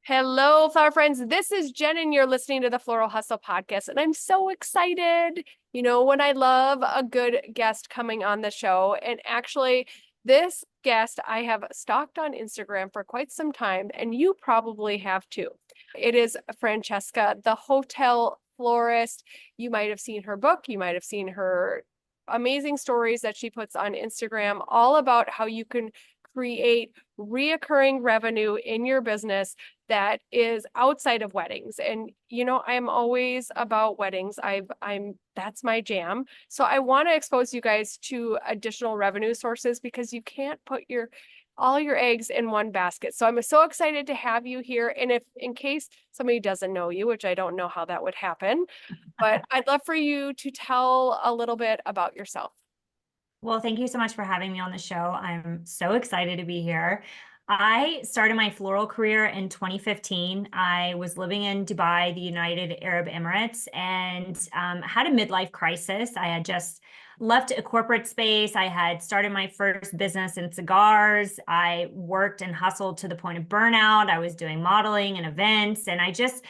Hello, flower friends. This is Jen, and you're listening to the Floral Hustle podcast. And I'm so excited. You know, when I love a good guest coming on the show. And actually, this guest I have stalked on Instagram for quite some time, and you probably have too. It is Franceska, the Hotel Florist. You might have seen her book, you might have seen her amazing stories that she puts on Instagram, all about how you can create reoccurring revenue in your business that is outside of weddings. And you know, I'm always about weddings. I'm that's my jam. So I want to expose you guys to additional revenue sources because you can't put all your eggs in one basket. So I'm so excited to have you here. And if in case somebody doesn't know you, which I don't know how that would happen, but I'd love for you to tell a little bit about yourself. Well, thank you so much for having me on the show. I'm so excited to be here. I started my floral career in 2015. I was living in Dubai, the United Arab Emirates, and had a midlife crisis. I had just left a corporate space. I had started my first business in cigars. I worked and hustled to the point of burnout. I was doing modeling and events, and I just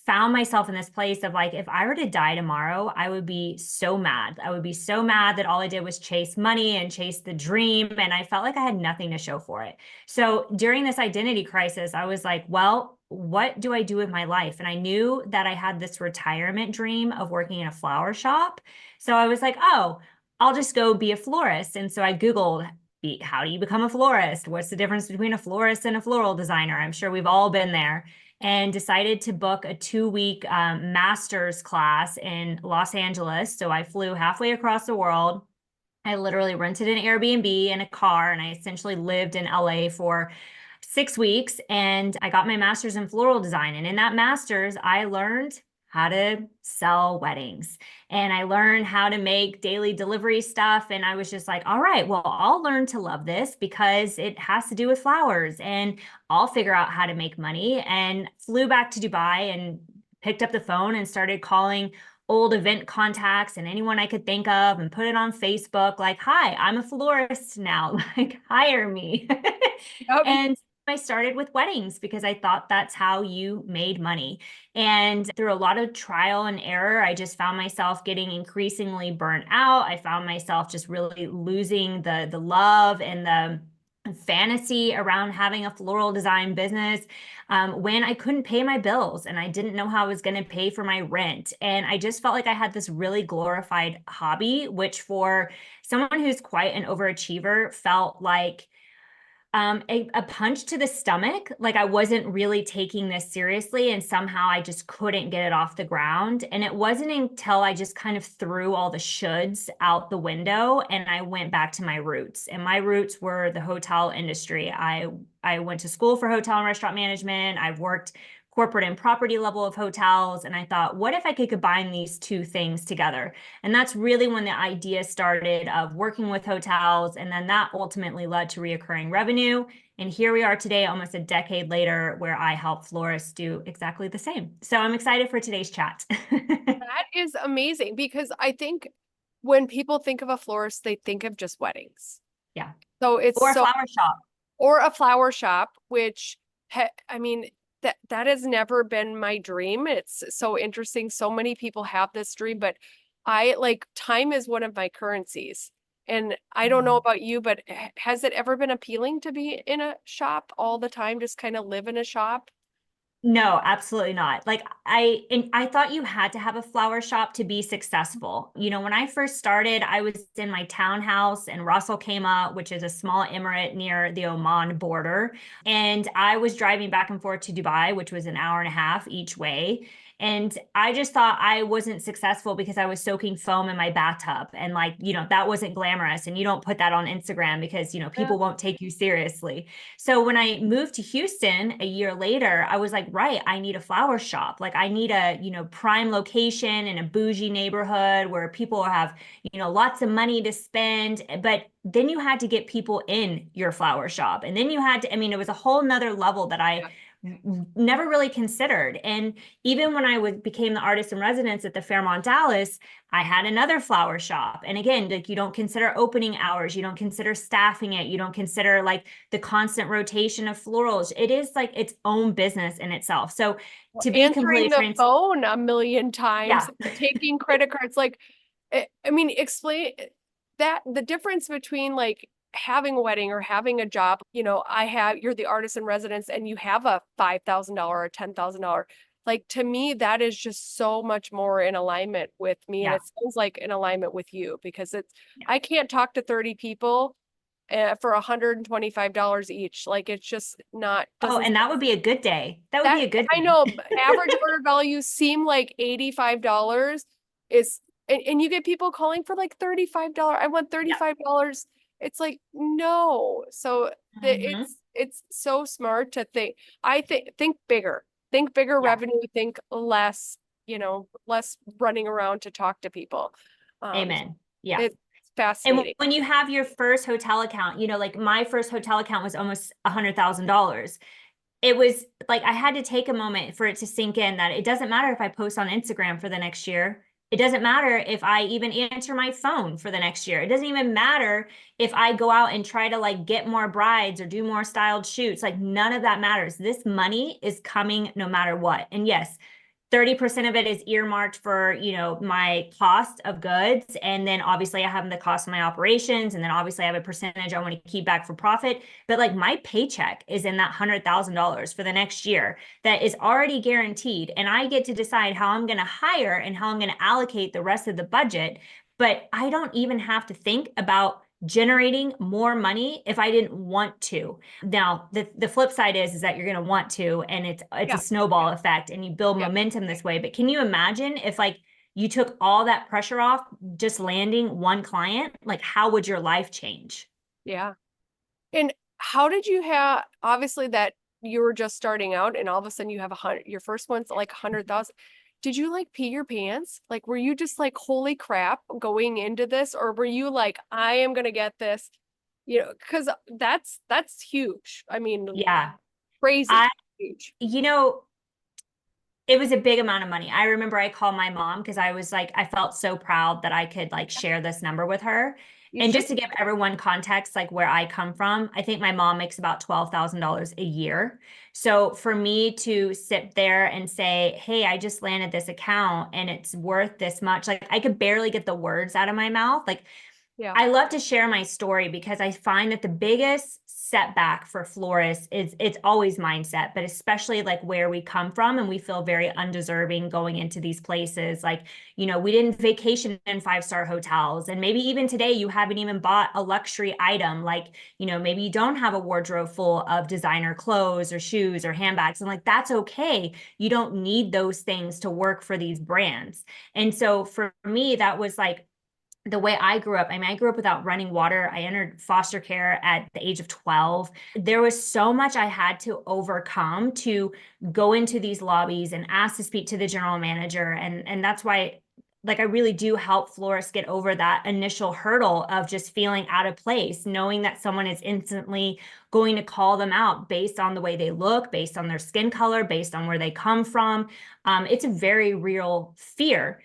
found myself in this place of like, if I were to die tomorrow, I would be so mad. I would be so mad that all I did was chase money and chase the dream. And I felt like I had nothing to show for it. So during this identity crisis, I was like, well, what do I do with my life? And I knew that I had this retirement dream of working in a flower shop. So I was like, oh, I'll just go be a florist. And so I Googled, how do you become a florist? What's the difference between a florist and a floral designer? I'm sure we've all been there, and decided to book a 2-week master's class in Los Angeles. So I flew halfway across the world. I literally rented an Airbnb and a car, and I essentially lived in LA for 6 weeks. And I got my master's in floral design. And in that master's, I learned how to sell weddings, and I learned how to make daily delivery stuff. And I was just like, all right, well, I'll learn to love this because it has to do with flowers, and I'll figure out how to make money. And flew back to Dubai and picked up the phone and started calling old event contacts and anyone I could think of, and put it on Facebook like, hi, I'm a florist now, like hire me. Yep. And I started with weddings because I thought that's how you made money. And through a lot of trial and error, I just found myself getting increasingly burnt out. I found myself just really losing the love and the fantasy around having a floral design business, when I couldn't pay my bills and I didn't know how I was going to pay for my rent. And I just felt like I had this really glorified hobby, which for someone who's quite an overachiever felt like a punch to the stomach. Like I wasn't really taking this seriously, and somehow I just couldn't get it off the ground. And it wasn't until I just kind of threw all the shoulds out the window and I went back to my roots. And my roots were the hotel industry. I went to school for hotel and restaurant management. I've worked corporate and property level of hotels. And I thought, what if I could combine these two things together? And that's really when the idea started of working with hotels. And then that ultimately led to reoccurring revenue. And here we are today, almost a decade later, where I help florists do exactly the same. So I'm excited for today's chat. That is amazing because I think when people think of a florist, they think of just weddings. Yeah. So it's Or a so, flower shop. or a flower shop, which I mean, that has never been my dream. It's so interesting. So many people have this dream, but I like time is one of my currencies. And I don't know about you, but has it ever been appealing to be in a shop all the time, just kind of live in a shop? No, absolutely not. Like I thought you had to have a flower shop to be successful. You know, when I first started, I was in my townhouse and Russell came up, which is a small emirate near the Oman border. And I was driving back and forth to Dubai, which was an hour and a half each way. And I just thought I wasn't successful because I was soaking foam in my bathtub. And like, that wasn't glamorous. And you don't put that on Instagram because, Yeah. people won't take you seriously. So when I moved to Houston a year later, I was like, right, I need a flower shop. Like I need a, prime location in a bougie neighborhood where people have, lots of money to spend. But then you had to get people in your flower shop. And then you had to, I mean, it was a whole nother level that I Yeah. never really considered. And even when I became the artist in residence at the Fairmont Dallas, I had another flower shop. And again, like you don't consider opening hours, you don't consider staffing it, you don't consider like the constant rotation of florals. It is like its own business in itself. So to be Answering completely the frank, phone a million times, yeah. taking credit cards, like, I mean, explain that the difference between like having a wedding or having a job, you're the artist in residence and you have a $5,000 or $10,000. Like to me, that is just so much more in alignment with me. And Yeah. it sounds like in alignment with you because Yeah. I can't talk to 30 people for $125 each. Like it's just not, Oh, doesn't and that would be a good day. That would be that a good I day. know average order values seem like $85 is and you get people calling for like $35. I want Yeah. $35. It's like no. So Mhm. it's so smart to think. I think bigger. Think bigger Yeah. revenue, think less, less running around to talk to people. Amen. Yeah. It's And fascinating. when you have your first hotel account, like my first hotel account was almost $100,000. It was like I had to take a moment for it to sink in that it doesn't matter if I post on Instagram for the next year. It doesn't matter if I even answer my phone for the next year. It doesn't even matter if I go out and try to like get more brides or do more styled shoots. Like none of that matters. This money is coming no matter what. And yes, 30% of it is earmarked for, my cost of goods. And then obviously I have the cost of my operations. And then obviously I have a percentage I want to keep back for profit. But like my paycheck is in that $100,000 for the next year that is already guaranteed. And I get to decide how I'm going to hire and how I'm going to allocate the rest of the budget. But I don't even have to think about generating more money if I didn't want to. Now, the flip side is that you're going to want to, and it's a Yeah. snowball effect, and you build Yeah. momentum this way. But can you imagine if like you took all that pressure off just landing one client? Like, how would your life change? Yeah. And how did you have, obviously that you were just starting out and all of a sudden you have your first one's like 100,000. Did you like pee your pants? Like, were you just like, holy crap, going into this? Or were you like, I am going to get this, cause that's huge. I mean, Yeah, crazy I, huge. you know, it was a big amount of money. I remember I called my mom because I was like, I felt so proud that I could like share this number with her. You And should, just to give everyone context, like where I come from, I think my mom makes about $12,000 a year. So for me to sit there and say, hey, I just landed this account and it's worth this much, like I could barely get the words out of my mouth. Like yeah, I love to share my story because I find that the biggest setback for florists is it's always mindset, but especially like where we come from and we feel very undeserving going into these places. Like, we didn't vacation in five-star hotels. And maybe even today you haven't even bought a luxury item. Like, maybe you don't have a wardrobe full of designer clothes or shoes or handbags. And like, that's okay. You don't need those things to work for these brands. And so for me, that was like, the way I grew up, I mean, I grew up without running water. I entered foster care at the age of 12. There was so much I had to overcome to go into these lobbies and ask to speak to the general manager. And that's why, like, I really do help florists get over that initial hurdle of just feeling out of place, knowing that someone is instantly going to call them out based on the way they look, based on their skin color, based on where they come from. It's a very real fear.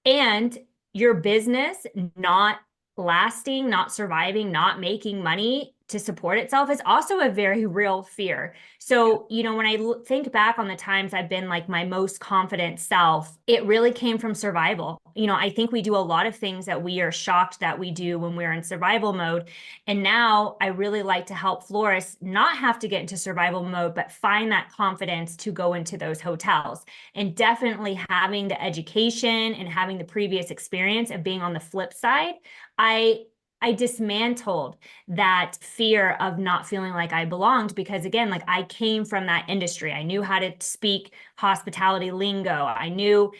And your business not lasting, not surviving, not making money to support itself is also a very real fear. So, when I think back on the times I've been like my most confident self, it really came from survival. I think we do a lot of things that we are shocked that we do when we're in survival mode. And now I really like to help florists not have to get into survival mode, but find that confidence to go into those hotels. And definitely having the education and having the previous experience of being on the flip side, I dismantled that fear of not feeling like I belonged because again, like I came from that industry. I knew how to speak hospitality lingo. I knew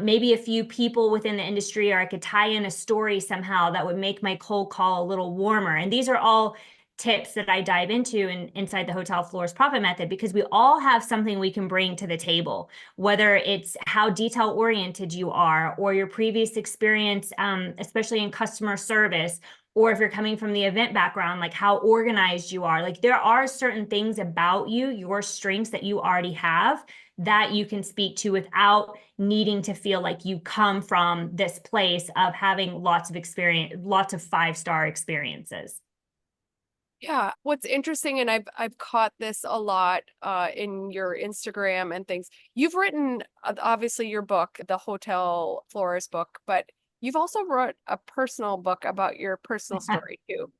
maybe a few people within the industry, or I could tie in a story somehow that would make my cold call a little warmer. And these are all tips that I dive into inside the Hotel Florist Profit Method, because we all have something we can bring to the table, whether it's how detail oriented you are or your previous experience, especially in customer service, or if you're coming from the event background, like how organized you are. Like there are certain things about you, your strengths that you already have that you can speak to without needing to feel like you come from this place of having lots of experience, lots of 5-star experiences. Yeah, what's interesting, and I've caught this a lot in your Instagram and things. You've written obviously your book, the Hotel Florist book, but you've also wrote a personal book about your personal story too.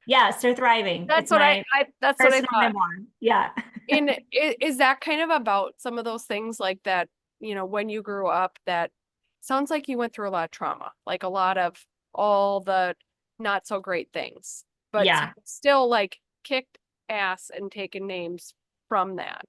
Yeah, so thriving. That's It's what my that's what I personal thought. memoir. Yeah. In is that kind of about some of those things like that, when you grew up, that sounds like you went through a lot of trauma, like a lot of all the not so great things, but you Yeah. still like kicked ass and taken names from that.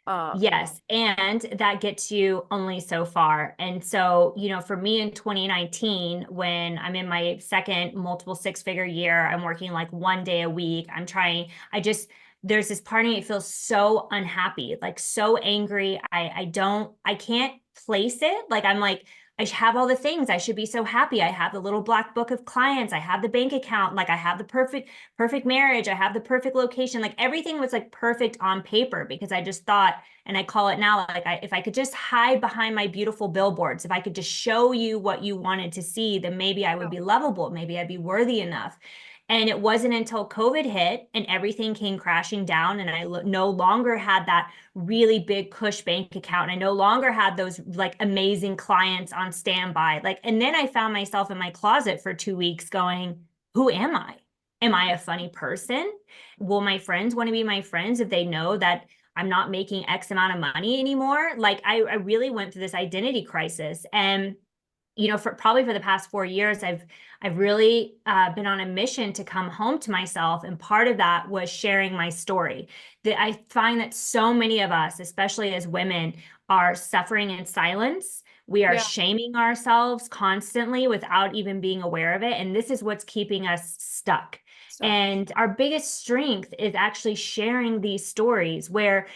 Um, Yes, and that gets you only so far. And so, for me in 2019, when I'm in my second multiple six-figure year, I'm working like 1 day a week. There's this part of me that feels so unhappy, like so angry. I can't place it. Like I'm like, I have all the things. I should be so happy. I have the little black book of clients. I have the bank account. Like I have the perfect marriage. I have the perfect location. Like everything was like perfect on paper because I just thought, and I call it now, like if I could just hide behind my beautiful billboards, if I could just show you what you wanted to see, then maybe I would be lovable. Maybe I'd be worthy enough. And it wasn't until COVID hit and everything came crashing down, and I no longer had that really big cush bank account. And I no longer had those like amazing clients on standby. Like, and then I found myself in my closet for 2 weeks going, who am I? Am I a funny person? Will my friends want to be my friends if they know that I'm not making X amount of money anymore? Like I really went through this identity crisis. And for the past 4 years, I've really been on a mission to come home to myself, and part of that was sharing my story. That I find that so many of us, especially as women, are suffering in silence. We are yeah. shaming ourselves constantly without even being aware of it, and this is what's keeping us stuck. So And our biggest strength is actually sharing these stories where,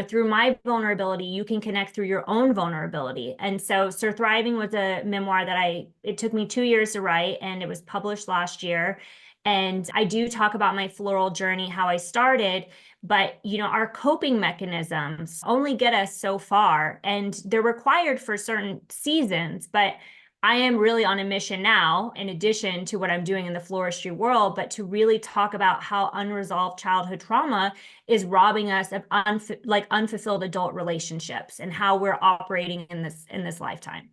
through my vulnerability, you can connect through your own vulnerability. And so Sir Thriving was a memoir that it took me 2 years to write, and it was published last year. And I do talk about my floral journey, how I started, but our coping mechanisms only get us so far, and they're required for certain seasons. But I am really on a mission now, in addition to what I'm doing in the floristry world, but to really talk about how unresolved childhood trauma is robbing us of unfulfilled adult relationships, and how we're operating in this lifetime.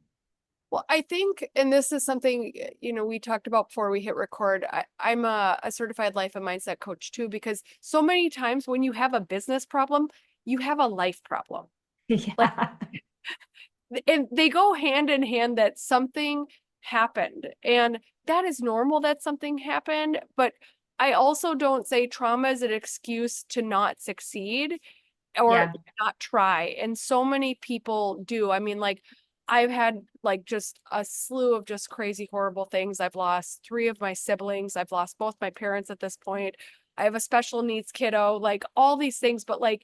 well, I think, and this is something, we talked about before we hit record. I'm a certified life and mindset coach too, because so many times when you have a business problem, you have a life problem. Like, Yeah. and they go hand in hand, that something happened, and that is normal that something happened. But I also don't say trauma is an excuse to not succeed or Yeah. not try. And so many people do. I mean, like, I've had like just a slew of just crazy, horrible things. I've lost 3 of my siblings. I've lost both my parents at this point. I have a special needs kiddo, like all these things, but like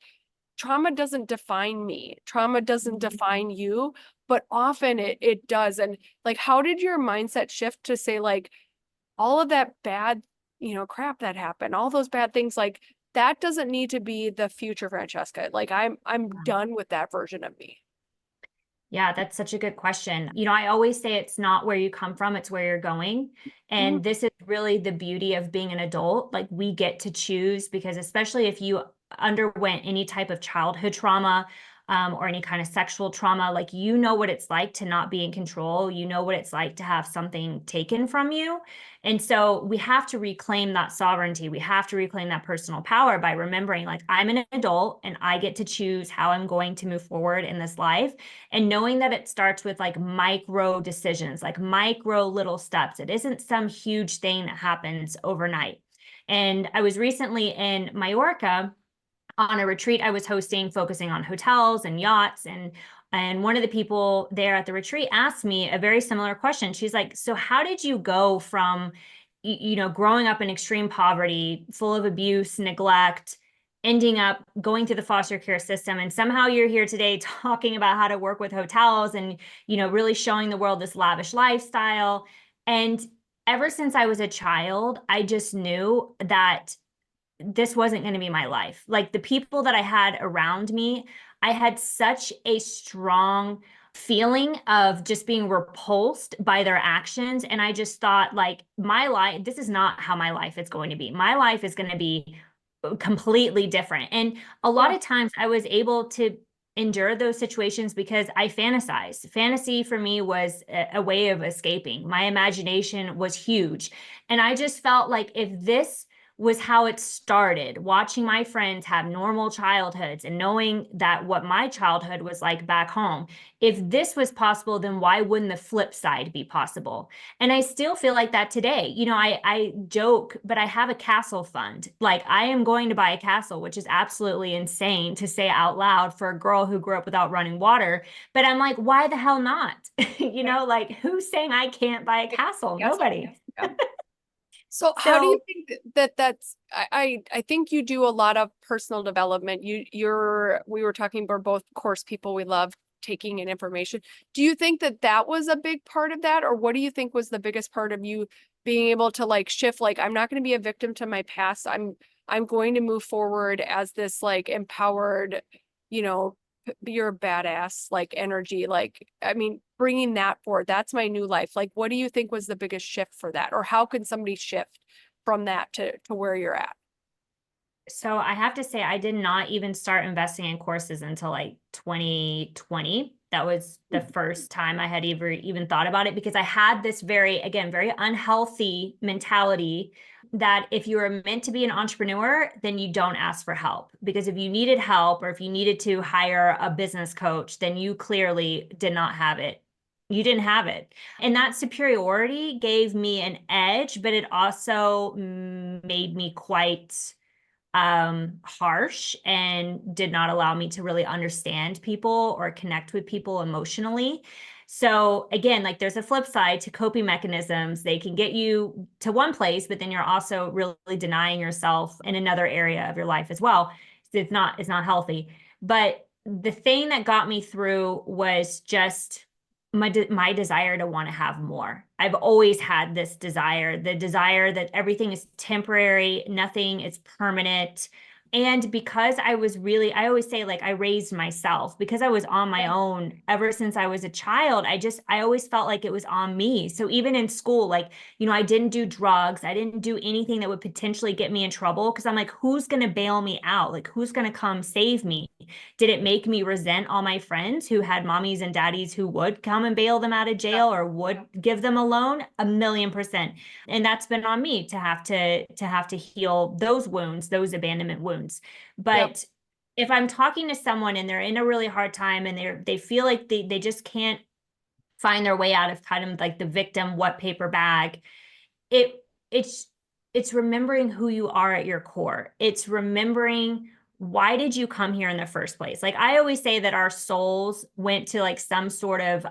trauma doesn't define me. Trauma doesn't define you, but often it does. And like, how did your mindset shift to say, like, all of that bad, crap that happened, all those bad things, like that doesn't need to be the future Franceska. Like I'm done with that version of me. Yeah, that's such a good question. I always say it's not where you come from, it's where you're going. Mhm. And this is really the beauty of being an adult. Like we get to choose, because especially if you underwent any type of childhood trauma, or any kind of sexual trauma, like what it's like to not be in control. You know what it's like to have something taken from you. And so we have to reclaim that sovereignty. We have to reclaim that personal power by remembering, like, I'm an adult and I get to choose how I'm going to move forward in this life. And knowing that it starts with like micro decisions, like micro little steps. It isn't some huge thing that happens overnight. And I was recently in Mallorca on a retreat I was hosting, focusing on hotels and yachts. And one of the people there at the retreat asked me a very similar question. She's like, so how did you go from, growing up in extreme poverty, full of abuse, neglect, ending up going through the foster care system, and somehow you're here today talking about how to work with hotels and, really showing the world this lavish lifestyle. And ever since I was a child, I just knew that this wasn't going to be my life. Like the people that I had around me, I had such a strong feeling of just being repulsed by their actions. And I just thought, like, my life, this is not how my life is going to be. My life is going to be completely different. And a lot Yeah. of times I was able to endure those situations because I fantasized. Fantasy for me was a way of escaping. My imagination was huge. And I just felt like if this was how it started, watching my friends have normal childhoods and knowing that what my childhood was like back home. If this was possible, then why wouldn't the flip side be possible? And I still feel like that today. I joke, but I have a castle fund. Like I am going to buy a castle, which is absolutely insane to say out loud for a girl who grew up without running water. But I'm like, why the hell not? Yeah. Like who's saying I can't buy a castle? Yes. Nobody. Yeah. So how do you So think that's I think you do a lot of personal development. We were talking, we're both course people, we love taking in information. Do you think that that was a big part of that, or what do you think was the biggest part of you being able to like shift, like I'm not going to be a victim to my past. I'm going to move forward as this like empowered, you know, you're a badass like energy, like I mean bringing that forward, that's my new life. Like what do you think was the biggest shift for that, or how can somebody shift from that to where you're at? So I have to say, I did not even start investing in courses until like 2020. That was the first time I had ever even thought about it because I had this very, again, very unhealthy mentality that if you were meant to be an entrepreneur, then you don't ask for help. Because if you needed help or if you needed to hire a business coach, then you clearly did not have it. You didn't have it. And that superiority gave me an edge, but it also made me quite harsh and did not allow me to really understand people or connect with people emotionally. So again, like there's a flip side to coping mechanisms. They can get you to one place, but then you're also really denying yourself in another area of your life as well. It's not healthy. But the thing that got me through was just my desire to want to have more. I've always had this desire, the desire that everything is temporary, nothing is permanent. And because I always say, like, I raised myself because I was on my Yeah. own ever since I was a child. I always felt like it was on me. So even in school, like, I didn't do drugs. I didn't do anything that would potentially get me in trouble because I'm like, who's going to bail me out? Like, who's going to come save me? Did it make me resent all my friends who had mommies and daddies who would come and bail them out of Yeah. jail or would give them a loan? 1,000,000%. And that's been on me to have to heal those wounds, those abandonment wounds. Yep. But if I'm talking to someone and they're in a really hard time and they feel like they just can't find their way out of kind of like the victim what paper bag, it it's it's remembering who you are at your core. It's remembering why did you come here in the first place? Like I always say that our souls went to like some sort of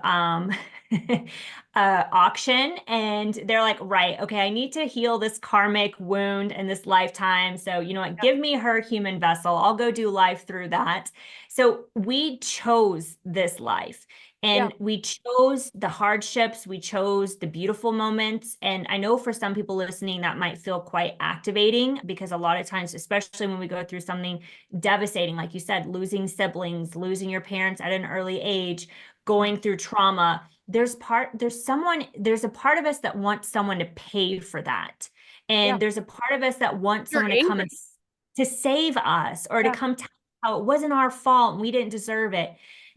auction and they're like, right, okay, I need to heal this karmic wound in this lifetime. So, you know what, Yep. give me her human vessel. I'll go do life through that. So we chose this life. Yeah. And we chose the hardships, we chose the beautiful moments. And I know for some people listening, that might feel quite activating because a lot of times, especially when we go through something devastating, like you said, losing siblings, losing your parents at an early age, going through trauma, there's a part of us that wants someone to pay for that. Yeah. And there's a part of us that wants You're someone to come and angry. to save us or to Yeah. come tell how it wasn't our fault and we didn't deserve it.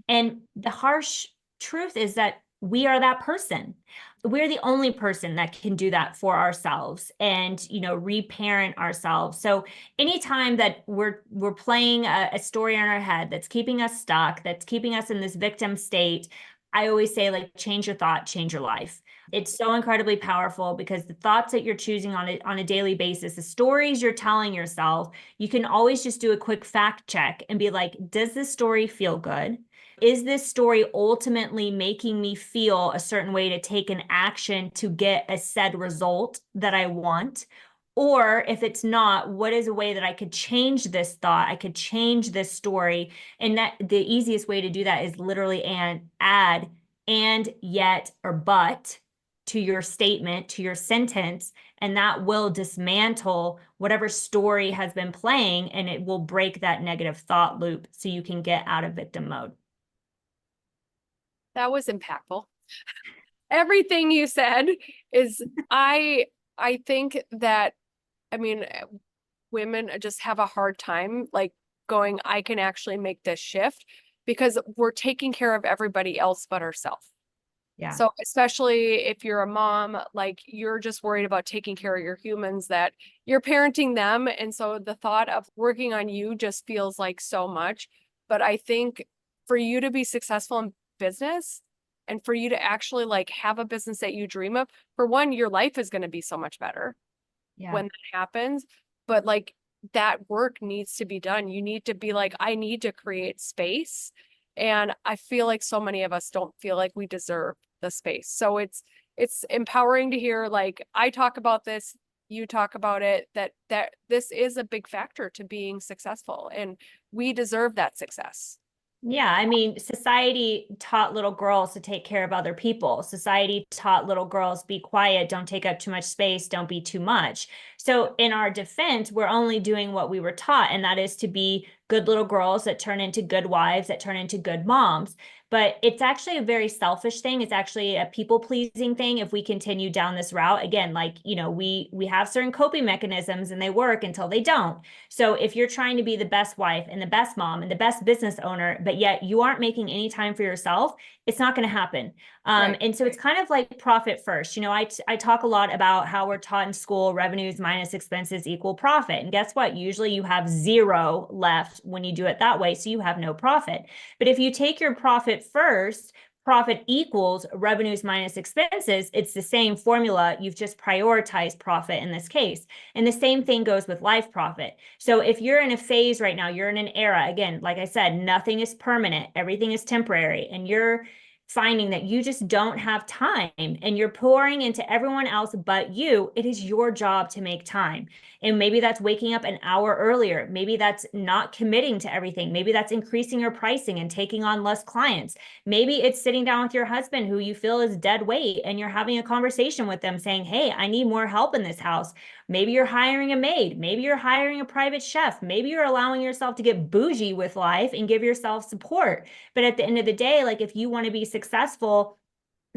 And the harsh truth is that we are that person. We're the only person that can do that for ourselves and, reparent ourselves. So anytime that we're playing a story in our head that's keeping us stuck, that's keeping us in this victim state, I always say, like, change your thought, change your life. It's so incredibly powerful because the thoughts that you're choosing on a daily basis, the stories you're telling yourself, you can always just do a quick fact check and be like, does this story feel good? Is this story ultimately making me feel a certain way to take an action to get a said result that I want? Or if it's not, what is a way that I could change this thought? I could change this story. And that the easiest way to do that is literally and add and yet or but to your statement, to your sentence, and that will dismantle whatever story has been playing, and it will break that negative thought loop so you can get out of victim mode. That was impactful. Everything you said is, I think that, I mean, women just have a hard time like going, I can actually make this shift because we're taking care of everybody else but ourselves. Yeah. So especially if you're a mom, like you're just worried about taking care of your humans, that you're parenting them. And so the thought of working on you just feels like so much. But I think for you to be successful in business and for you to actually like have a business that you dream of, for one, your life is going to be so much better Yeah. when that happens. But like that work needs to be done. You need to be like, I need to create space. And I feel like so many of us don't feel like we deserve the space. So it's empowering to hear, like, I talk about this, you talk about it, that this is a big factor to being successful, and we deserve that success. Yeah, I mean, society taught little girls to take care of other people. Society taught little girls, be quiet, don't take up too much space, don't be too much. So, in our defense, we're only doing what we were taught, and that is to be good little girls that turn into good wives, that turn into good moms. But it's actually a very selfish thing. It's actually a people-pleasing thing if we continue down this route. Again, like, we have certain coping mechanisms and they work until they don't. So if you're trying to be the best wife and the best mom and the best business owner, but yet you aren't making any time for yourself, it's not going to happen. Right. And so it's kind of like profit first. I talk a lot about how we're taught in school, revenues minus expenses equal profit. And guess what? Usually you have zero left when you do it that way. So you have no profit. But if you take your profit first, profit equals revenues minus expenses, it's the same formula. You've just prioritized profit in this case. And the same thing goes with life profit. So if you're in a phase right now, you're in an era, again, like I said, nothing is permanent, everything is temporary, and you're finding that you just don't have time and you're pouring into everyone else but you, it is your job to make time. And maybe that's waking up an hour earlier. Maybe that's not committing to everything. Maybe that's increasing your pricing and taking on less clients. Maybe it's sitting down with your husband who you feel is dead weight and you're having a conversation with them saying, hey, I need more help in this house. Maybe you're hiring a maid. Maybe you're hiring a private chef. Maybe you're allowing yourself to get bougie with life and give yourself support. But at the end of the day, like if you want to be successful,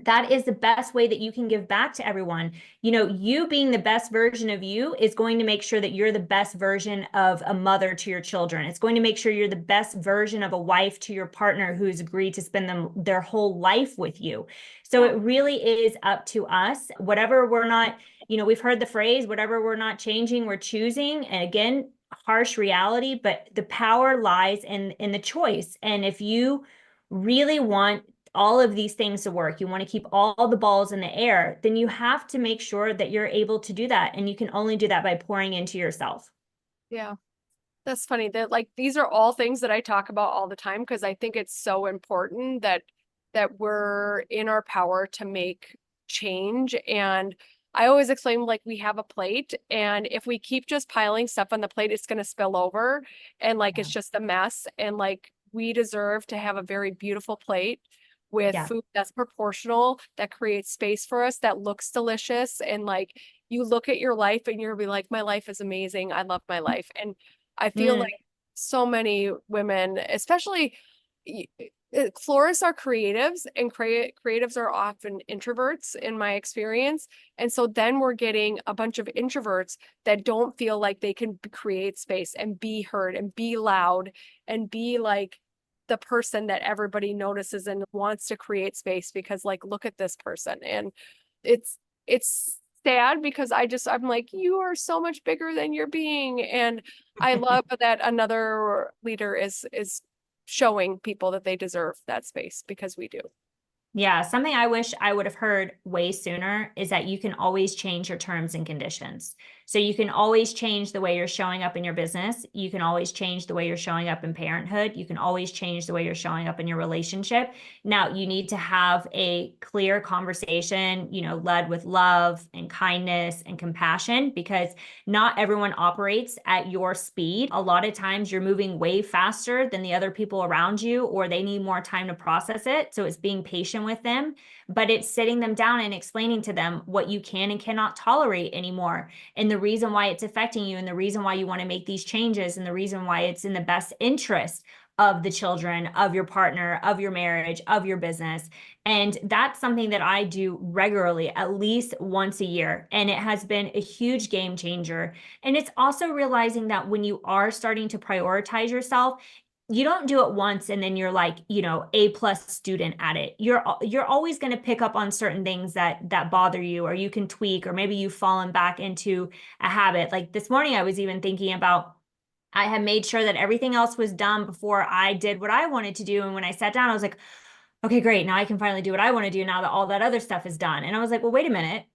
that is the best way that you can give back to everyone. You being the best version of you is going to make sure that you're the best version of a mother to your children. It's going to make sure you're the best version of a wife to your partner who's agreed to spend their whole life with you. So it really is up to us. Whatever we're not, we've heard the phrase, whatever we're not changing, we're choosing. And again, harsh reality, but the power lies in the choice. And if you really want all of these things to work, you want to keep all the balls in the air, then you have to make sure that you're able to do that. And you can only do that by pouring into yourself. Yeah. That's funny that like these are all things that I talk about all the time because I think it's so important that we're in our power to make change. And I always explain, like, we have a plate, and if we keep just piling stuff on the plate, it's going to spill over, and like it's just a mess. And like we deserve to have a very beautiful plate with food that's proportional, that creates space for us, that looks delicious. And like you look at your life and you'll be like, my life is amazing. I love my life. And I feel like so many women, especially florists, are creatives, and creatives are often introverts in my experience. And so then we're getting a bunch of introverts that don't feel like they can create space and be heard and be loud and be like the person that everybody notices and wants to create space because, like, look at this person. And it's sad because I'm like, you are so much bigger than you're being. And I love that another leader is showing people that they deserve that space, because we do. Yeah, something I wish I would have heard way sooner is that you can always change your terms and conditions. So you can always change the way you're showing up in your business. You can always change the way you're showing up in parenthood. You can always change the way you're showing up in your relationship. Now, you need to have a clear conversation, led with love and kindness and compassion, because not everyone operates at your speed. A lot of times you're moving way faster than the other people around you, or they need more time to process it. So it's being patient with them, but it's sitting them down and explaining to them what you can and cannot tolerate anymore, and the reason why it's affecting you, and the reason why you want to make these changes, and the reason why it's in the best interest of the children, of your partner, of your marriage, of your business. And that's something that I do regularly, at least once a year. And it has been a huge game changer. And it's also realizing that when you are starting to prioritize yourself, you don't do it once and then you're like, A+ student at it. You're always going to pick up on certain things that bother you, or you can tweak, or maybe you've fallen back into a habit. Like this morning, I was even thinking about, I had made sure that everything else was done before I did what I wanted to do. And when I sat down, I was like, okay, great. Now I can finally do what I want to do now that all that other stuff is done. And I was like, well, wait a minute.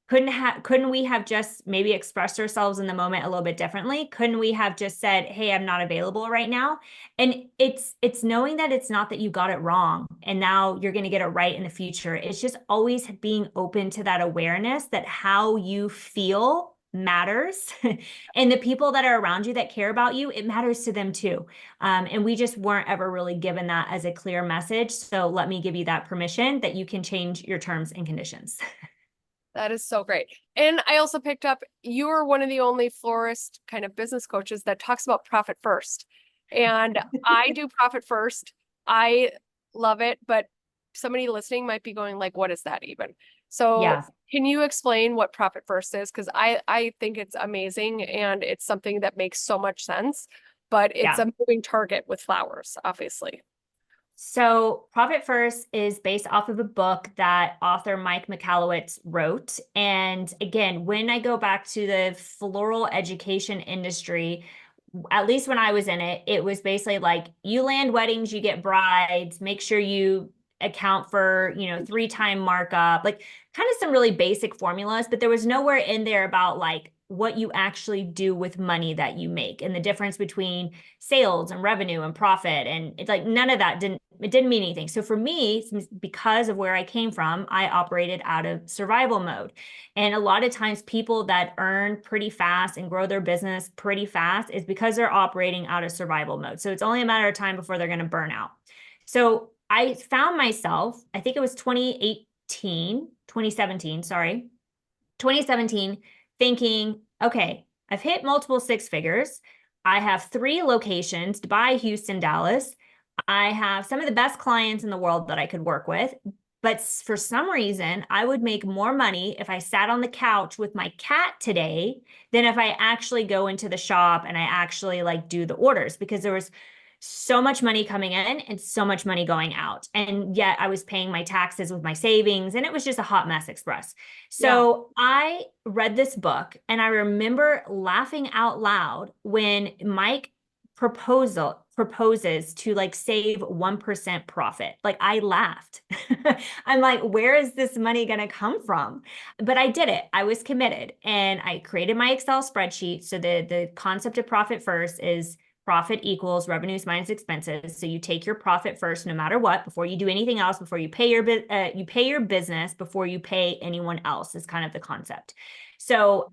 Couldn't we have just maybe expressed ourselves in the moment a little bit differently? Couldn't we have just said, hey, I'm not available right now? And it's knowing that it's not that you got it wrong and now you're going to get it right in the future. It's just always being open to that awareness that how you feel matters. And the people that are around you that care about you, it matters to them too. And we just weren't ever really given that as a clear message. So let me give you that permission that you can change your terms and conditions. That is so great. And I also picked up, you're one of the only florist kind of business coaches that talks about profit first. And I do profit first. I love it, but somebody listening might be going like, what is that even? So Yeah. can you explain what profit first is? Because I think it's amazing and it's something that makes so much sense, but it's Yeah. a moving target with flowers, obviously. So Profit First is based off of a book that author Mike Michalowicz wrote. And again, when I go back to the floral education industry, at least when I was in it, it was basically like, you land weddings, you get brides, make sure you account for, 3-time markup, like kind of some really basic formulas, but there was nowhere in there about like what you actually do with money that you make and the difference between sales and revenue and profit. And it's like none of that didn't mean anything. So for me, because of where I came from, I operated out of survival mode. And a lot of times people that earn pretty fast and grow their business pretty fast is because they're operating out of survival mode. So it's only a matter of time before they're going to burn out. So I found myself, I think it was 2017, sorry, 2017, thinking, okay, I've hit multiple six figures. I have 3 locations, Dubai, Houston, Dallas. I have some of the best clients in the world that I could work with. But for some reason, I would make more money if I sat on the couch with my cat today than if I actually go into the shop and I actually like do the orders, because there was so much money coming in and so much money going out. And yet I was paying my taxes with my savings, and it was just a hot mess express. So I read this book and I remember laughing out loud when Mike proposes to like save 1% profit. Like I laughed. I'm like, where is this money going to come from? But I did it. I was committed and I created my Excel spreadsheet. So the concept of profit first is profit equals revenues minus expenses. So you take your profit first, no matter what, before you do anything else, before you pay your business, before you pay anyone else is kind of the concept. So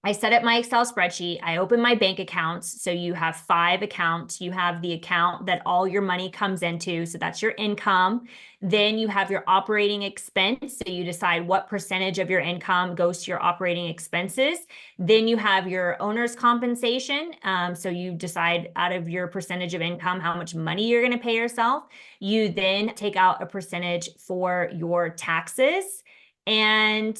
I set up my Excel spreadsheet. I open my bank accounts. So you have 5 accounts. You have the account that all your money comes into. So that's your income. Then you have your operating expense. So you decide what percentage of your income goes to your operating expenses. Then you have your owner's compensation. So you decide out of your percentage of income, how much money you're going to pay yourself. You then take out a percentage for your taxes. And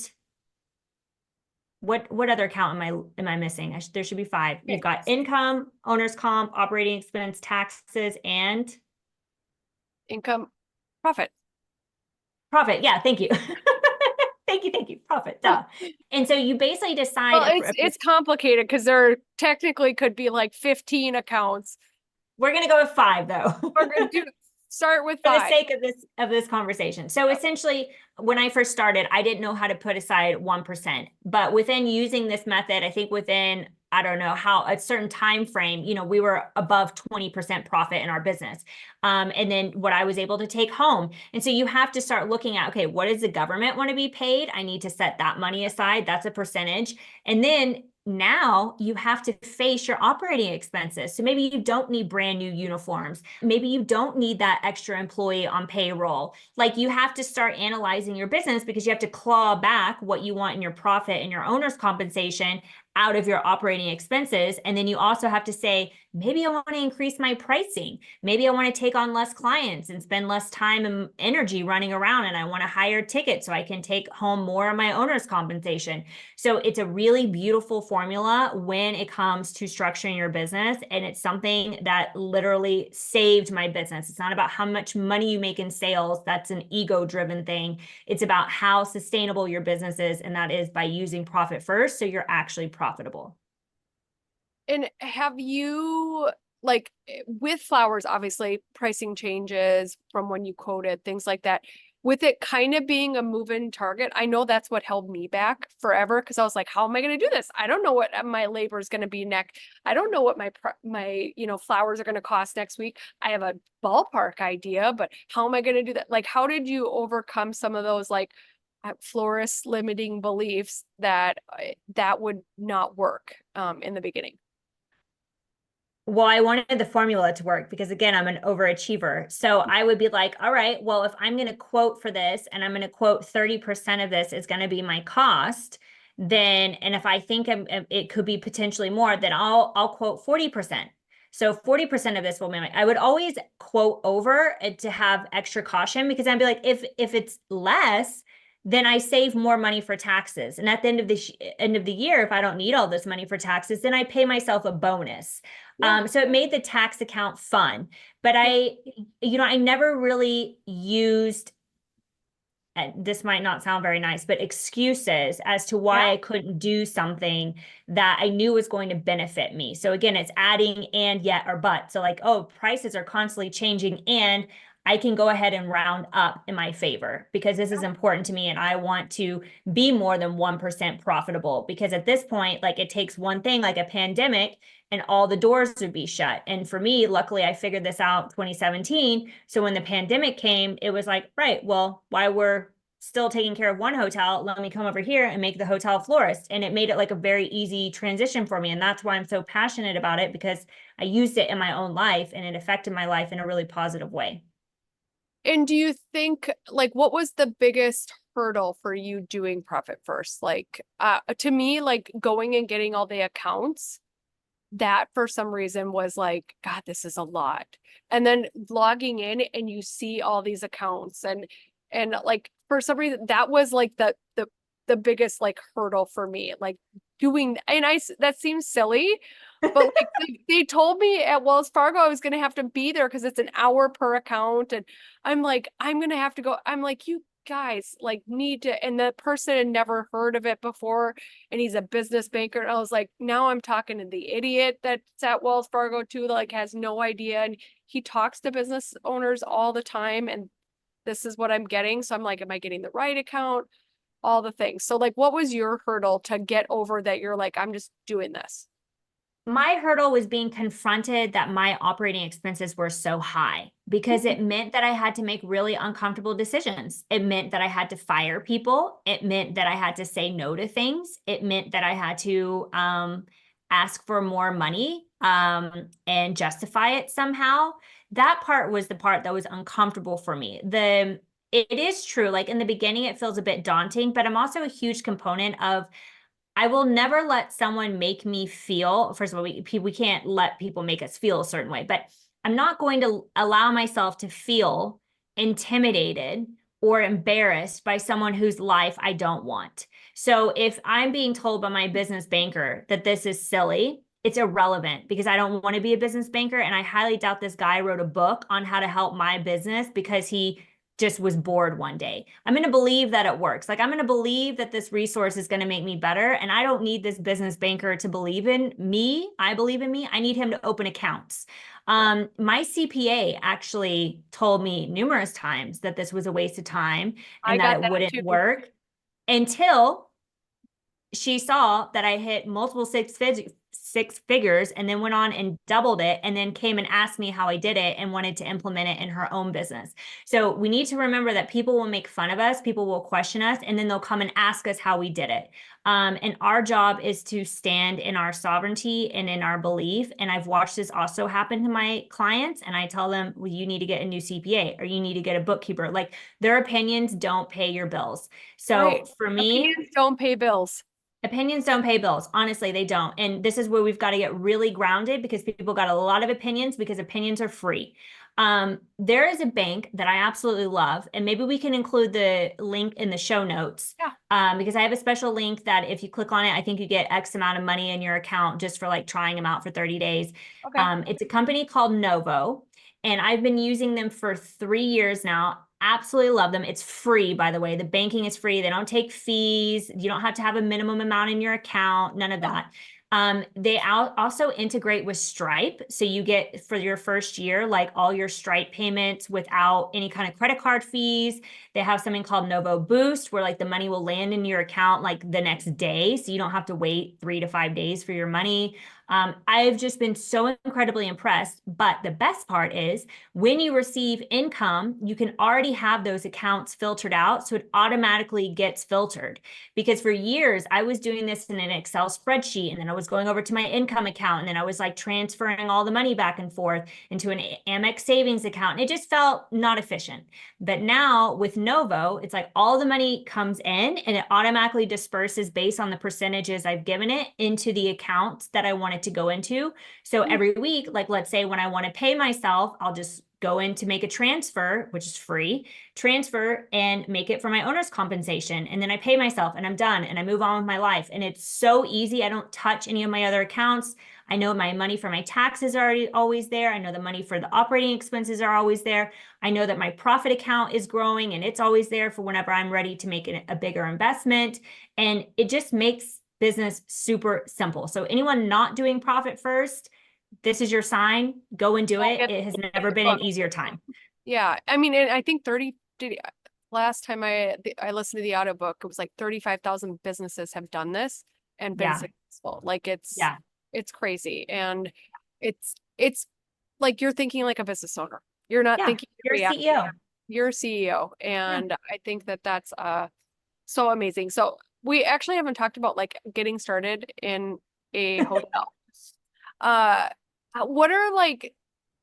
what other account am I missing? There should be 5. You've got income, owner's comp, operating expense, taxes, and Income, profit. Profit. Yeah, thank you. Thank you. Profit. Duh. And so you basically decide. Well, it's complicated because there technically could be like 15 accounts. We're gonna go with 5 though. We're gonna do start with For the 5. sake of this conversation. So essentially, when I first started, I didn't know how to put aside 1%. But within using this method, I think within, I don't know how, a certain time frame, we were above 20% profit in our business. And then what I was able to take home. And so you have to start looking at, okay, what does the government want to be paid? I need to set that money aside. That's a percentage. And then now you have to face your operating expenses. So maybe you don't need brand new uniforms. Maybe you don't need that extra employee on payroll. Like, you have to start analyzing your business because you have to claw back what you want in your profit and your owner's compensation out of your operating expenses. And then you also have to say, maybe I want to increase my pricing. Maybe I want to take on less clients and spend less time and energy running around. And I want to hire tickets so I can take home more of my owner's compensation. So it's a really beautiful formula when it comes to structuring your business. And it's something that literally saved my business. It's not about how much money you make in sales. That's an ego-driven thing. It's about how sustainable your business is. And that is by using profit first. So you're actually profitable. And have you, like, with flowers, obviously pricing changes from when you quoted, things like that. With it kind of being a move-in target, I know that's what held me back forever, because I was like, how am I going to do this? I don't know what my labor is going to be next. I don't know what my flowers are going to cost next week. I have a ballpark idea, but how am I going to do that? Like, how did you overcome some of those, like, florist limiting beliefs that that would not work in the beginning? Well, I wanted the formula to work because, again, I'm an overachiever. So I would be like, all right, well, if I'm going to quote for this and I'm going to quote 30% of this is going to be my cost, then, and if I think it could be potentially more, then I'll quote 40%. So 40% of this will be I would always quote over it to have extra caution, because I'd be like, if it's less, then I save more money for taxes. And at the end of the year, if I don't need all this money for taxes, then I pay myself a bonus. Yeah. So it made the tax account fun. But I never really used, and this might not sound very nice, but excuses as to why Yeah. I couldn't do something that I knew was going to benefit me. So again, it's adding and, yet, or but. So like, oh, prices are constantly changing, and I can go ahead and round up in my favor because this is important to me and I want to be more than 1% profitable. Because at this point, like, it takes one thing, like a pandemic, and all the doors would be shut. And for me, luckily, I figured this out 2017. So when the pandemic came, it was like, right, well, while we're still taking care of one hotel, let me come over here and make the Hotel Florist. And it made it like a very easy transition for me. And that's why I'm so passionate about it, because I used it in my own life and it affected my life in a really positive way. And do you think, like, what was the biggest hurdle for you doing profit first? Like, to me, like, going and getting all the accounts, that for some reason was like, God, this is a lot. And then logging in and you see all these accounts, and like, for some reason that was like the biggest, like, hurdle for me, like, doing. And that seems silly, but like, they told me at Wells Fargo I was going to have to be there because it's an hour per account. And I'm like, I'm going to have to go. I'm like, you guys, like, need to. And the person had never heard of it before, and he's a business banker. And I was like, now I'm talking to the idiot that's at Wells Fargo too, that, like, has no idea. And he talks to business owners all the time, and this is what I'm getting. So I'm like, am I getting the right account? All the things. So, like, what was your hurdle to get over that? You're like, I'm just doing this. My hurdle was being confronted that my operating expenses were so high, because it meant that I had to make really uncomfortable decisions. It meant that I had to fire people. It meant that I had to say no to things. It meant that I had to ask for more money and justify it somehow. That part was the part that was uncomfortable for me. It is true, like, in the beginning, it feels a bit daunting, but I'm also a huge component of, I will never let someone make me feel, first of all, we can't let people make us feel a certain way, but I'm not going to allow myself to feel intimidated or embarrassed by someone whose life I don't want. So if I'm being told by my business banker that this is silly, it's irrelevant, because I don't want to be a business banker. And I highly doubt this guy wrote a book on how to help my business because he just was bored one day. I'm going to believe that it works. Like, I'm going to believe that this resource is going to make me better. And I don't need this business banker to believe in me. I believe in me. I need him to open accounts. My CPA actually told me numerous times that this was a waste of time I and that got it that wouldn't too. work until she saw that I hit multiple six figures and then went on and doubled it and then came and asked me how I did it and wanted to implement it in her own business. So we need to remember that people will make fun of us, people will question us, and then they'll come and ask us how we did it. And our job is to stand in our sovereignty and in our belief. And I've watched this also happen to my clients, and I tell them, well, you need to get a new CPA or you need to get a bookkeeper. Like their opinions don't pay your bills. Right. So for me, Opinions don't pay bills. opinions don't pay bills. Honestly, they don't. And this is where we've got to get really grounded because people got a lot of opinions because opinions are free. There is a bank that I absolutely love, and maybe we can include the link in the show notes. Yeah. Because I have a special link that if you click on it, I think you get X amount of money in your account just for like trying them out for 30 days. Okay. It's a company called Novo, and I've been using them for 3 years now. Absolutely love them. It's free, by the way. The banking is free. They don't take fees. You don't have to have a minimum amount in your account, none of that. They also integrate with Stripe. So you get for your first year, like all your Stripe payments without any kind of credit card fees. They have something called Novo Boost, where like the money will land in your account like the next day. So you don't have to wait 3 to 5 days for your money. I've just been so incredibly impressed. But the best part is when you receive income, you can already have those accounts filtered out. So it automatically gets filtered. Because for years, I was doing this in an Excel spreadsheet, and then I was going over to my income account, and then I was like transferring all the money back and forth into an Amex savings account. And it just felt not efficient. But now with Novo, it's like all the money comes in and it automatically disperses based on the percentages I've given it into the account that I want it to go into. So every week, like let's say when I want to pay myself, I'll just go in to make a transfer, which is free, transfer and make it for my owner's compensation. And then I pay myself and I'm done and I move on with my life. And it's so easy. I don't touch any of my other accounts. I know my money for my taxes are already always there. I know the money for the operating expenses are always there. I know that my profit account is growing and it's always there for whenever I'm ready to make a bigger investment. And it just makes business super simple. So anyone not doing profit first, this is your sign. Go and do it. It has never been an easier time. Yeah. I mean, and I think 30 did last time I listened to the audiobook, it was like 35,000 businesses have done this and been Yeah. successful. Like Yeah. it's crazy. And it's like you're thinking like a business owner. You're not Yeah. thinking You're a CEO. you're a CEO. Yeah. And I think that that's so amazing. So we actually haven't talked about like getting started in a hotel. Uh, what are like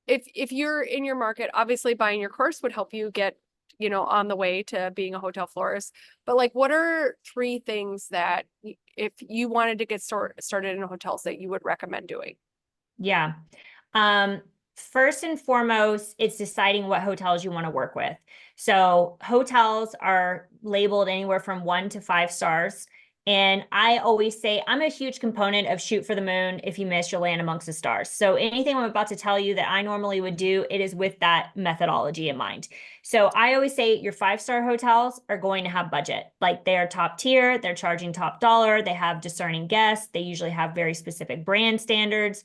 if you're in your market, obviously buying your course would help you get, on the way to being a hotel florist. But like, what are 3 things that if you wanted to get started in hotels that you would recommend doing? Yeah. First and foremost, it's deciding what hotels you want to work with. So hotels are labeled anywhere from 1 to 5 stars. And I always say I'm a huge component of shoot for the moon. If you miss, you'll land amongst the stars. So anything I'm about to tell you that I normally would do, it is with that methodology in mind. So I always say your 5-star hotels are going to have budget. Like they are top tier, they're charging top dollar, they have discerning guests, they usually have very specific brand standards.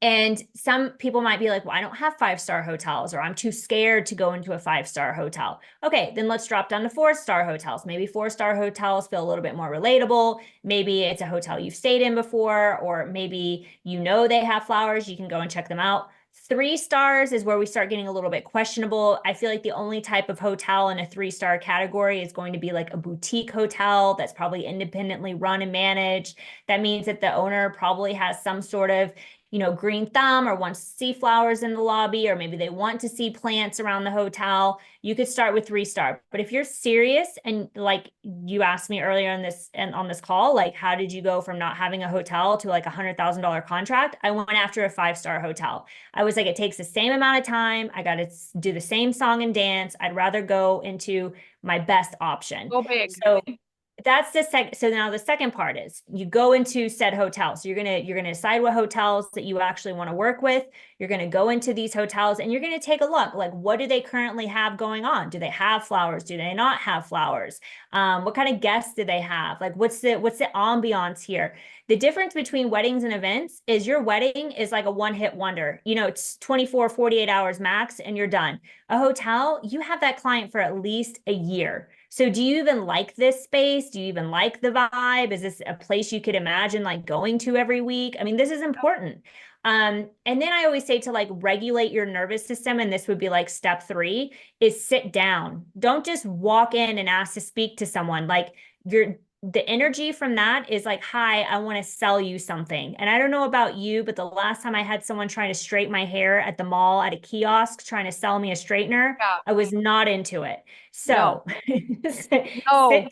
And some people might be like, well, I don't have 5-star hotels, or I'm too scared to go into a 5-star hotel. Okay, then let's drop down to 4-star hotels. Maybe 4-star hotels feel a little bit more relatable. Maybe it's a hotel you've stayed in before, or maybe they have flowers. You can go and check them out. 3 stars is where we start getting a little bit questionable. I feel like the only type of hotel in a 3-star category is going to be like a boutique hotel that's probably independently run and managed. That means that the owner probably has some sort of green thumb or wants to see flowers in the lobby, or maybe they want to see plants around the hotel. You could start with 3-star. But if you're serious, and like you asked me earlier on this call, like how did you go from not having a hotel to like $100,000 contract? I went after a 5-star hotel. I was like, it takes the same amount of time. I got to do the same song and dance. I'd rather go into my best option. Go big. So that's the second. So now the second part is you go into said hotel. So you're gonna decide what hotels that you actually want to work with. You're gonna go into these hotels and you're gonna take a look. Like, what do they currently have going on? Do they have flowers? Do they not have flowers? What kind of guests do they have? Like, what's the ambiance here? The difference between weddings and events is your wedding is like a one-hit wonder. It's 24, 48 hours max, and you're done. A hotel, you have that client for at least a year. So do you even like this space? Do you even like the vibe? Is this a place you could imagine like going to every week? I mean, this is important. And then I always say to like regulate your nervous system, and this would be like step 3 is sit down. Don't just walk in and ask to speak to someone. Like the energy from that is like, hi, I want to sell you something. And I don't know about you, but the last time I had someone trying to straighten my hair at the mall at a kiosk trying to sell me a straightener, Yeah. I was not into it. No, So sit no. down.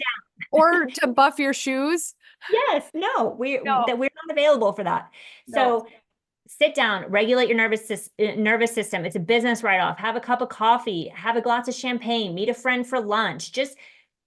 Or to buff your shoes. Yes, no, No, we're not available for that. no. So sit down, regulate your nervous system. It's a business write-off. Have a cup of coffee, have a glass of champagne, meet a friend for lunch. Just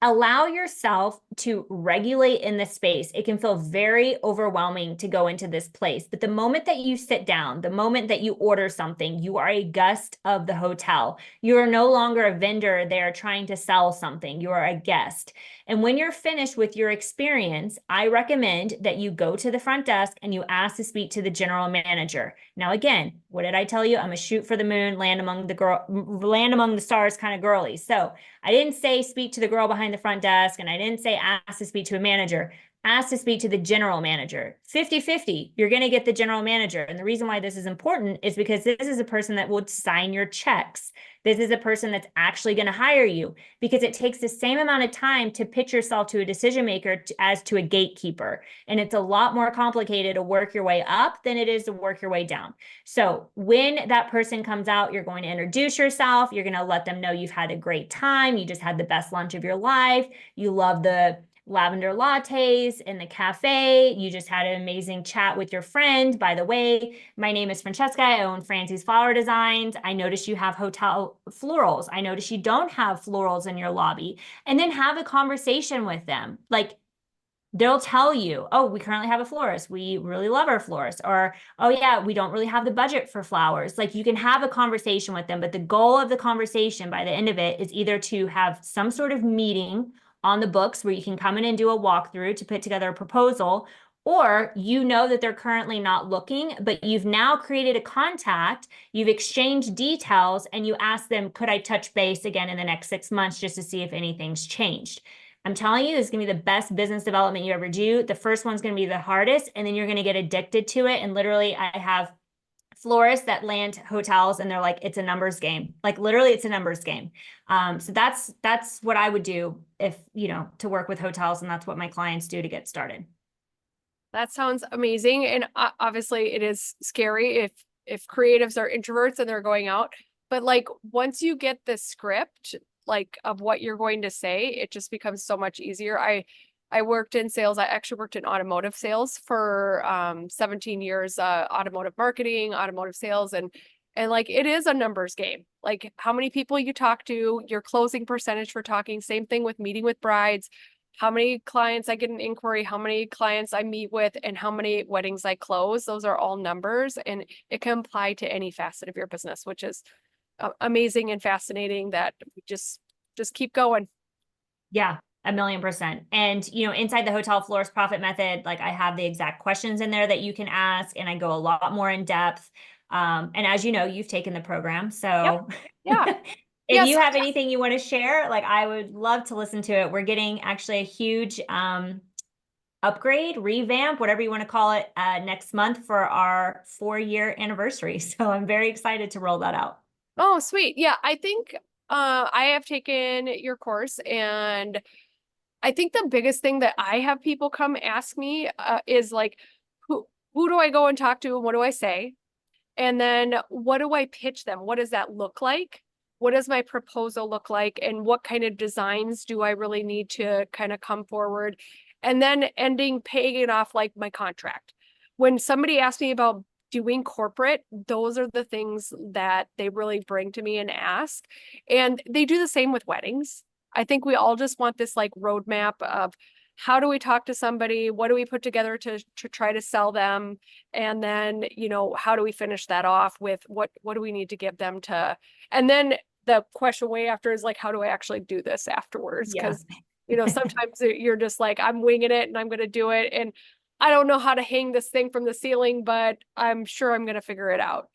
allow yourself to regulate in this space. It can feel very overwhelming to go into this place. But the moment that you sit down, the moment that you order something, you are a guest of the hotel. You are no longer a vendor there trying to sell something. You are a guest. And when you're finished with your experience, I recommend that you go to the front desk and you ask to speak to the general manager. Now, again, what did I tell you? I'm a shoot for the moon, land among the stars kind of girly. So I didn't say speak to the girl behind the front desk, and I didn't say ask to speak to a manager. Ask to speak to the general manager. 50-50, you're going to get the general manager. And the reason why this is important is because this is a person that will sign your checks. This is a person that's actually going to hire you, because it takes the same amount of time to pitch yourself to a decision maker as to a gatekeeper. And it's a lot more complicated to work your way up than it is to work your way down. So when that person comes out, you're going to introduce yourself. You're going to let them know you've had a great time. You just had the best lunch of your life. You love the lavender lattes in the cafe. You just had an amazing chat with your friend. By the way, my name is Franceska. I own Francie's Flower Designs. I notice you have hotel florals. I notice you don't have florals in your lobby. And then have a conversation with them. Like, they'll tell you, oh, we currently have a florist. We really love our florist. Or, oh, yeah, we don't really have the budget for flowers. Like, you can have a conversation with them, but the goal of the conversation by the end of it is either to have some sort of meeting on the books where you can come in and do a walkthrough to put together a proposal, or you know that they're currently not looking, but you've now created a contact, you've exchanged details, and you ask them, could I touch base again in the next 6 months just to see if anything's changed? I'm telling you, this is going to be the best business development you ever do. The first one's going to be the hardest, and then you're going to get addicted to it. And literally, I have florists that land hotels and they're like, it's a numbers game. Like, literally, it's a numbers game. So that's what I would do if, to work with hotels. And that's what my clients do to get started. That sounds amazing. And obviously it is scary if creatives are introverts and they're going out. But like once you get the script, like of what you're going to say, it just becomes so much easier. I worked in sales. I actually worked in automotive sales for 17 years, automotive marketing, automotive sales, and like it is a numbers game. Like how many people you talk to, your closing percentage for talking, same thing with meeting with brides, how many clients I get an inquiry, how many clients I meet with, and how many weddings I close. Those are all numbers, and it can apply to any facet of your business, which is amazing and fascinating that we just keep going. Yeah, 1,000,000%. And, inside the Hotel Florist Profit Method, like I have the exact questions in there that you can ask, and I go a lot more in depth. And as you know, you've taken the program. Yep. So Yeah. if Yes. you have anything you want to share, like I would love to listen to it. We're getting actually a huge upgrade, revamp, whatever you want to call it, next month for our 4-year anniversary. So I'm very excited to roll that out. Oh, sweet. Yeah, I think I have taken your course, and I think the biggest thing that I have people come ask me is like, who do I go and talk to, and what do I say? And then what do I pitch them? What does that look like? What does my proposal look like? And what kind of designs do I really need to kind of come forward? And then paying it off like my contract. When somebody asks me about doing corporate, those are the things that they really bring to me and ask. And they do the same with weddings. I think we all just want this like roadmap of how do we talk to somebody? What do we put together to try to sell them? And then, how do we finish that off with what do we need to give them to, and then the question way after is like, how do I actually do this afterwards? Yeah. Because, sometimes you're just like, I'm winging it and I'm going to do it. And I don't know how to hang this thing from the ceiling, but I'm sure I'm going to figure it out.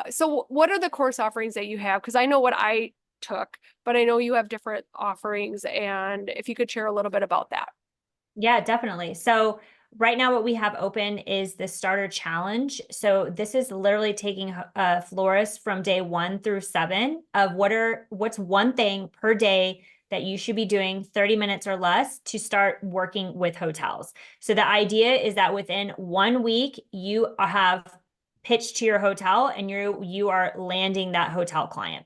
So what are the course offerings that you have? Because I know what I took, but I know you have different offerings. And if you could share a little bit about that. Yeah, definitely. So right now what we have open is the starter challenge. So this is literally taking florists from day 1 through 7 of what's one thing per day that you should be doing 30 minutes or less to start working with hotels. So the idea is that within 1 week, you have pitched to your hotel and you are landing that hotel client.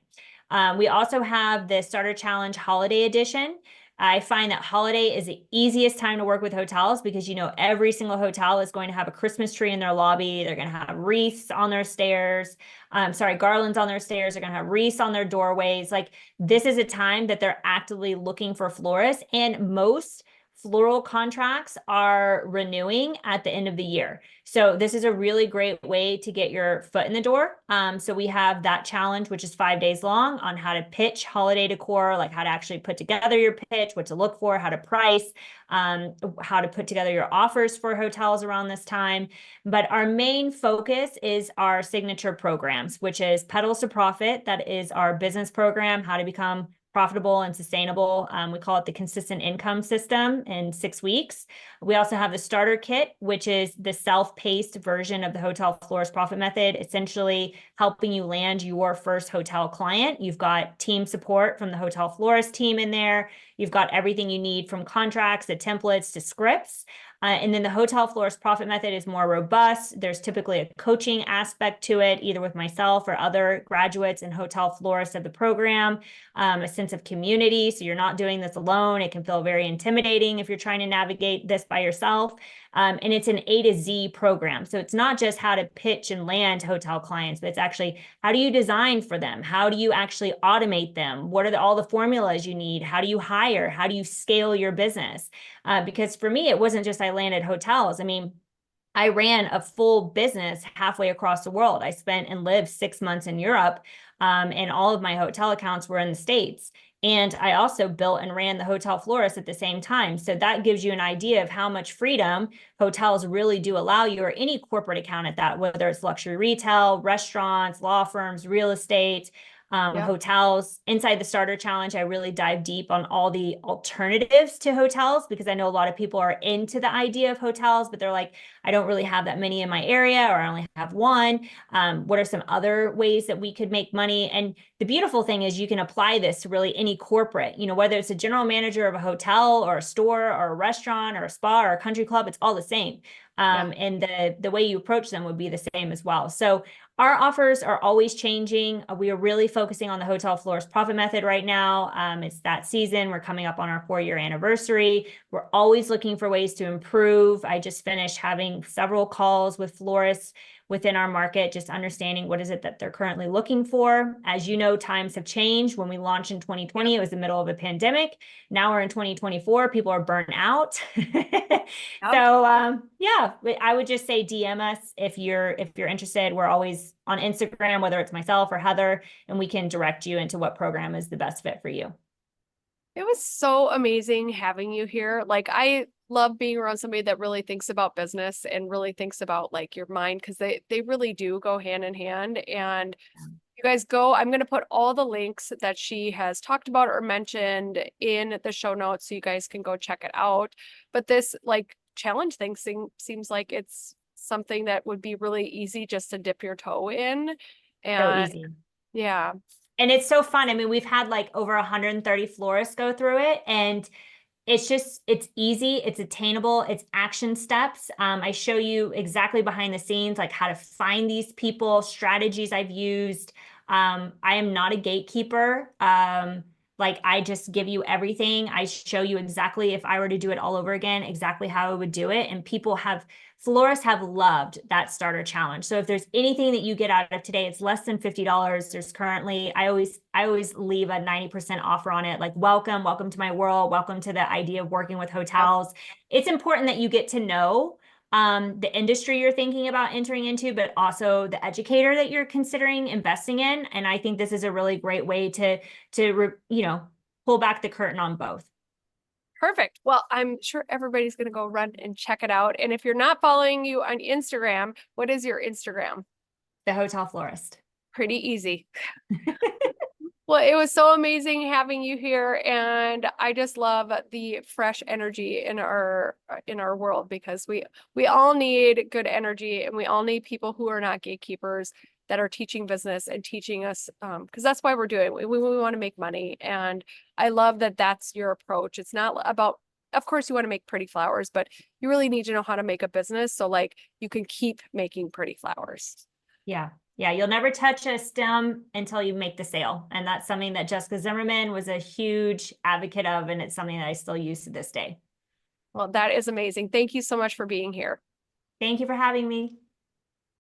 We also have the starter challenge holiday edition. I find that holiday is the easiest time to work with hotels because every single hotel is going to have a Christmas tree in their lobby. They're going to have wreaths on their stairs. Garlands on their stairs. They're going to have wreaths on their doorways. Like, this is a time that they're actively looking for florists, and most floral contracts are renewing at the end of the year. So this is a really great way to get your foot in the door. So we have that challenge, which is 5 days long, on how to pitch holiday decor, like how to actually put together your pitch, what to look for, how to price, how to put together your offers for hotels around this time. But our main focus is our signature programs, which is Petals to Profit. That is our business program, how to become profitable and sustainable. We call it the consistent income system in 6 weeks. We also have the starter kit, which is the self-paced version of the Hotel Florist profit method, essentially helping you land your first hotel client. You've got team support from the Hotel Florist team in there. You've got everything you need from contracts to templates to scripts. And then the Hotel Florist profit method is more robust. There's typically a coaching aspect to it, either with myself or other graduates and hotel florists of the program, a sense of community. So you're not doing this alone. It can feel very intimidating if you're trying to navigate this by yourself. And it's an A to Z program. So it's not just how to pitch and land hotel clients, but it's actually how do you design for them? How do you actually automate them? What are all the formulas you need? How do you hire? How do you scale your business? Because for me, it wasn't just I landed hotels. I mean, I ran a full business halfway across the world. I spent and lived 6 months in Europe, and all of my hotel accounts were in the States. And I also built and ran the Hotel Florist at the same time. So that gives you an idea of how much freedom hotels really do allow you, or any corporate account at that, whether it's luxury retail, restaurants, law firms, real estate, hotels. Inside the starter challenge, I really dive deep on all the alternatives to hotels, because I know a lot of people are into the idea of hotels, but they're like, I don't really have that many in my area, or I only have one. What are some other ways that we could make money? And the beautiful thing is you can apply this to really any corporate, whether it's a general manager of a hotel or a store or a restaurant or a spa or a country club, it's all the same. And the way you approach them would be the same as well. So our offers are always changing. We are really focusing on the Hotel Florist profit method right now. It's that season. We're coming up on our 4-year anniversary. We're always looking for ways to improve. I just finished having several calls with florists within our market, just understanding what is it that they're currently looking for. As you know, times have changed. When we launched in 2020, it was the middle of a pandemic. Now we're in 2024, people are burnt out. So yeah, I would just say DM us if you're interested. We're always on Instagram, whether it's myself or Heather, and we can direct you into what program is the best fit for you. It was so amazing having you here. Like, I love being around somebody that really thinks about business and really thinks about like your mind, because they really do go hand in hand. And you guys go, I'm going to put all the links that she has talked about or mentioned in the show notes so you guys can go check it out. But this like challenge thing seems like it's something that would be really easy just to dip your toe in. So And easy. yeah. And it's so fun. I mean, we've had like over 130 florists go through it, and it's easy, it's attainable, it's action steps. I show you exactly behind the scenes, like how to find these people, strategies I've used. I am not a gatekeeper. Like I just give you everything. I show you exactly if I were to do it all over again, exactly how I would do it. And florists have loved that starter challenge. So if there's anything that you get out of today, it's less than $50. There's currently, I always leave a 90% offer on it. Like, welcome to my world. Welcome to the idea of working with hotels. It's important that you get to know the industry you're thinking about entering into, but also the educator that you're considering investing in. And I think this is a really great way to pull back the curtain on both. Perfect. Well, I'm sure everybody's going to go run and check it out. And if you're not following you on Instagram, what is your Instagram? The Hotel Florist. Pretty easy. Well, it was so amazing having you here, and I just love the fresh energy in our world, because we all need good energy, and we all need people who are not gatekeepers, that are teaching business and teaching us, because that's why we're doing it. We want to make money, and I love that that's your approach. It's not about, of course, you want to make pretty flowers, but you really need to know how to make a business so like you can keep making pretty flowers. Yeah. Yeah. You'll never touch a stem until you make the sale. And that's something that Jessica Zimmerman was a huge advocate of. And it's something that I still use to this day. Well, that is amazing. Thank you so much for being here. Thank you for having me.